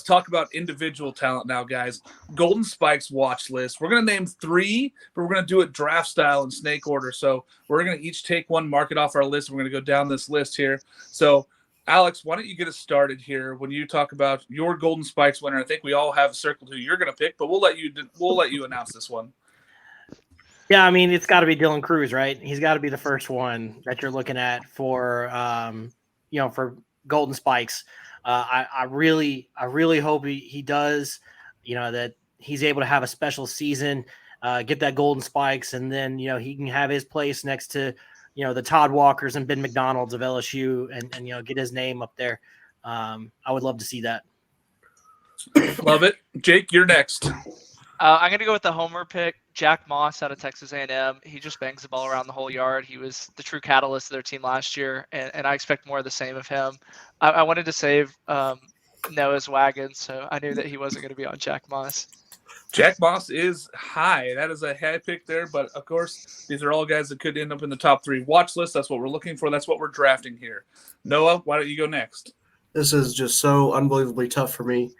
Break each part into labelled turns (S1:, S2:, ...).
S1: let's talk about individual talent now, guys. Golden Spikes watch list. We're going to name 3, but we're going to do it draft style in snake order. So we're going to each take one, mark it off our list. We're going to go down this list here. So, Alex, why don't you get us started here when you talk about your Golden Spikes winner? I think we all have circled who you're going to pick, but we'll let you announce this one.
S2: Yeah, I mean, it's got to be Dylan Cruz, right? He's got to be the first one that you're looking at for, for Golden Spikes. I really hope he does, that he's able to have a special season, get that Golden Spikes, and then, he can have his place next to, the Todd Walkers and Ben McDonald's of LSU and get his name up there. I would love to see that.
S1: Love it. Jake, you're next.
S3: I'm going to go with the homer pick, Jack Moss out of Texas A&M. He just bangs the ball around the whole yard. He was the true catalyst of their team last year, and I expect more of the same of him. I wanted to save Noah's wagon, so I knew that he wasn't going to be on Jack Moss.
S1: Jack Moss is high. That is a high pick there, but of course, these are all guys that could end up in the top 3 watch list. That's what we're looking for. That's what we're drafting here. Noah, why don't you go next?
S4: This is just so unbelievably tough for me.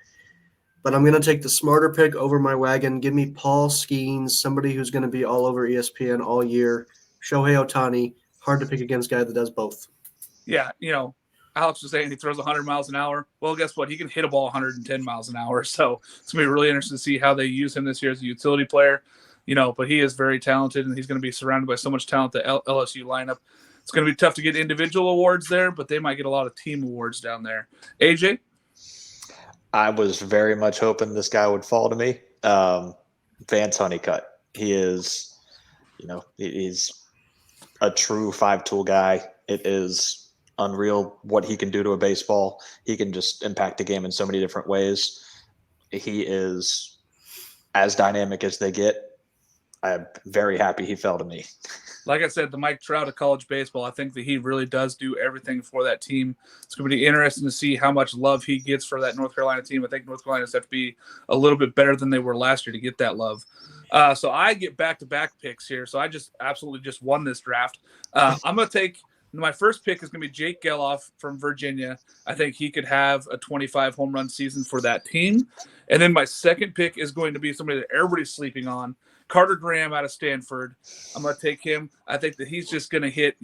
S4: But I'm going to take the smarter pick over my wagon. Give me Paul Skeens, somebody who's going to be all over ESPN all year. Shohei Ohtani, hard to pick against a guy that does both.
S1: Yeah, Alex was saying he throws 100 miles an hour. Well, guess what? He can hit a ball 110 miles an hour. So it's going to be really interesting to see how they use him this year as a utility player. But he is very talented, and he's going to be surrounded by so much talent, the LSU lineup. It's going to be tough to get individual awards there, but they might get a lot of team awards down there. AJ?
S5: I was very much hoping this guy would fall to me. Vance Honeycutt. He is, he's a true 5-tool guy. It is unreal what he can do to a baseball. He can just impact the game in so many different ways. He is as dynamic as they get. I'm very happy he fell to me.
S1: Like I said, the Mike Trout of college baseball, I think that he really does do everything for that team. It's going to be interesting to see how much love he gets for that North Carolina team. I think North Carolina's have to be a little bit better than they were last year to get that love. So I get back-to-back picks here. So I just absolutely just won this draft. I'm going to take – my first pick is going to be Jake Geloff from Virginia. I think he could have a 25 home run season for that team. And then my second pick is going to be somebody that everybody's sleeping on, Carter Graham out of Stanford. I'm going to take him. I think that he's just going to hit,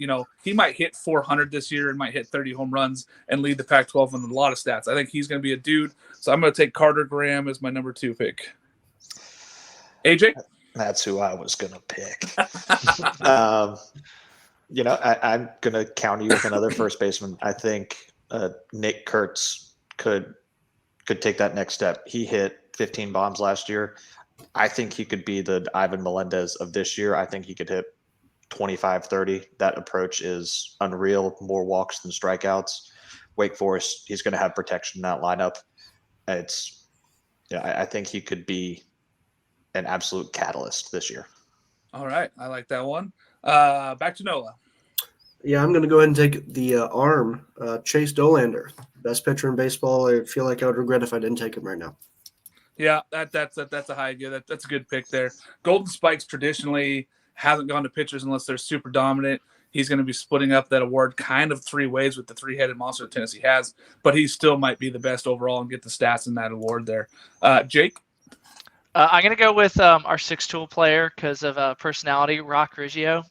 S1: he might hit 400 this year and might hit 30 home runs and lead the Pac-12 in a lot of stats. I think he's going to be a dude. So I'm going to take Carter Graham as my number 2 pick. AJ?
S5: That's who I was going to pick. I'm going to counter you with another first baseman. I think Nick Kurtz could take that next step. He hit 15 bombs last year. I think he could be the Ivan Melendez of this year. I think he could hit 25, 30. That approach is unreal. More walks than strikeouts. Wake Forest, he's going to have protection in that lineup. I think he could be an absolute catalyst this year.
S1: All right. I like that one. Back to Noah.
S4: Yeah, I'm going to go ahead and take the arm, Chase Dolander. Best pitcher in baseball. I feel like I would regret if I didn't take him right now.
S1: Yeah, that's a high idea. That's a good pick there. Golden Spikes traditionally hasn't gone to pitchers unless they're super dominant. He's going to be splitting up that award kind of 3 ways with the 3-headed monster that Tennessee has, but he still might be the best overall and get the stats in that award there. Jake?
S3: I'm going to go with our 6-tool player because of personality, Rock Riggio.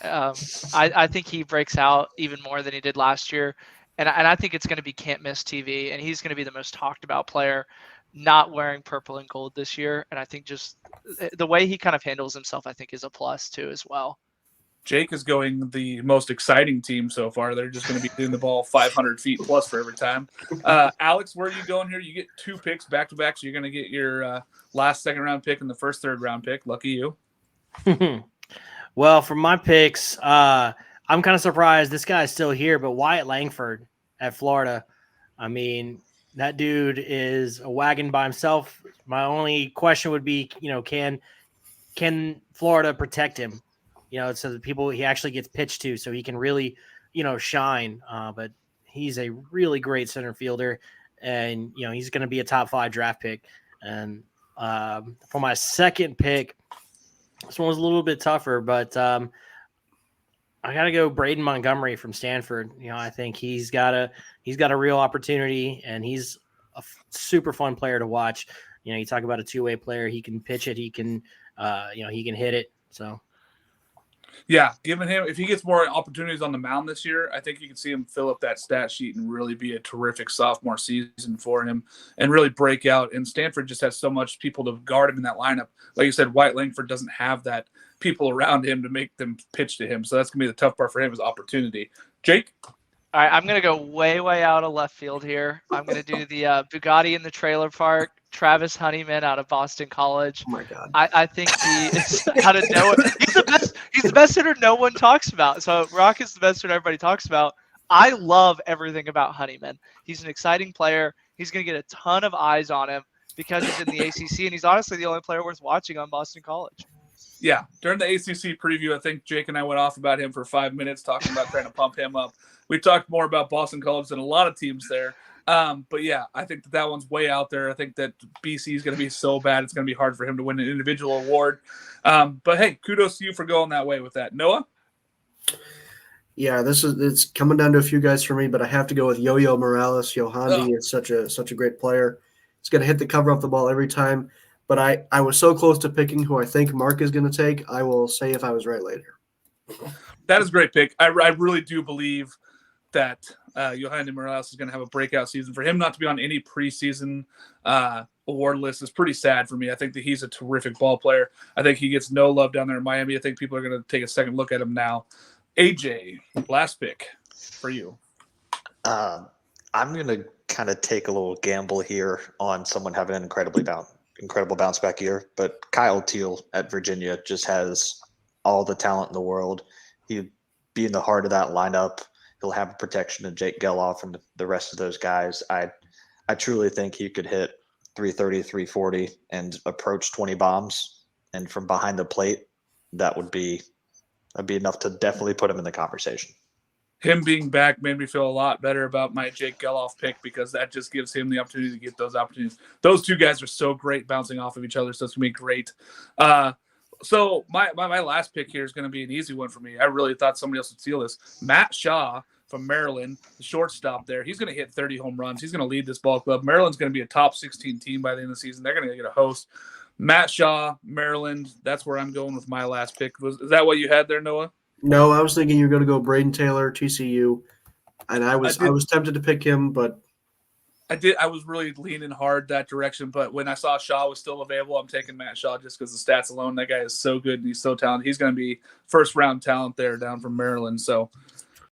S3: I think he breaks out even more than he did last year, and I think it's going to be can't miss TV, and he's going to be the most talked about player not wearing purple and gold this year. And I think just the way he kind of handles himself, I think is a plus too as well.
S1: Jake is going the most exciting team so far. They're just going to be doing the ball 500 feet plus for every time. Alex, where are you going here? You get 2 picks back to back. So you're going to get your last second round pick and the first third round pick. Lucky you.
S2: Well, for my picks, I'm kind of surprised this guy's still here, but Wyatt Langford at Florida. I mean, that dude is a wagon by himself. My only question would be, can Florida protect him? So the people he actually gets pitched to, so he can really, shine. But he's a really great center fielder, and he's going to be a top 5 draft pick. And for my second pick, this one was a little bit tougher, but I got to go Braden Montgomery from Stanford. I think he's got a real opportunity, and he's super fun player to watch. You talk about a two-way player. He can pitch it. He can, he can hit it. So.
S1: Yeah, given him, if he gets more opportunities on the mound this year, I think you can see him fill up that stat sheet and really be a terrific sophomore season for him and really break out. And Stanford just has so much people to guard him in that lineup. Like you said, White Langford doesn't have that people around him to make them pitch to him. So that's going to be the tough part for him is opportunity. Jake?
S3: All right, I'm going to go way out of left field here. I'm going to do the Bugatti in the trailer park, Travis Honeyman out of Boston College.
S4: Oh, my God.
S3: I think he is out of nowhere. He's the best hitter no one talks about. So Rock is the best hitter everybody talks about. I love everything about Honeyman. He's an exciting player. He's going to get a ton of eyes on him because he's in the ACC, and he's honestly the only player worth watching on Boston College.
S1: Yeah, during the ACC preview, I think Jake and I went off about him for 5 minutes talking about trying to pump him up. We talked more about Boston College than a lot of teams there. But yeah, I think that one's way out there. I think that BC is going to be so bad, it's going to be hard for him to win an individual award. But hey, kudos to you for going that way with that. Noah?
S4: Yeah, it's coming down to a few guys for me, but I have to go with Yo-Yo Morales. Yohandi is such a great player. He's going to hit the cover off the ball every time. But I was so close to picking who I think Mark is going to take. I will say if I was right later.
S1: That is a great pick. I really do believe that Yohandi Morales is going to have a breakout season. For him not to be on any preseason award list is pretty sad for me. I think that he's a terrific ball player. I think he gets no love down there in Miami. I think people are going to take a second look at him now. AJ, last pick for you.
S5: I'm going to kind of take a little gamble here on someone having an incredible bounce back year, but Kyle Teal at Virginia just has all the talent in the world. He'd be in the heart of that lineup. He'll have protection of Jake Geloff and the rest of those guys. I truly think he could hit 330, 340 and approach 20 bombs. And from behind the plate, that'd be enough to definitely put him in the conversation.
S1: Him being back made me feel a lot better about my Jake Geloff pick because that just gives him the opportunity to get those opportunities. Those two guys are so great bouncing off of each other, so it's going to be great. So my last pick here is going to be an easy one for me. I really thought somebody else would steal this. Matt Shaw from Maryland, the shortstop there. He's going to hit 30 home runs. He's going to lead this ball club. Maryland's going to be a top 16 team by the end of the season. They're going to get a host. Matt Shaw, Maryland, that's where I'm going with my last pick. Is that what you had there, Noah?
S4: No, I was thinking you were going to go Braden Taylor, TCU, and I was tempted to pick him, but
S1: I was really leaning hard that direction, but when I saw Shaw was still available, I'm taking Matt Shaw just because the stats alone. That guy is so good and he's so talented. He's going to be first-round talent there down from Maryland. So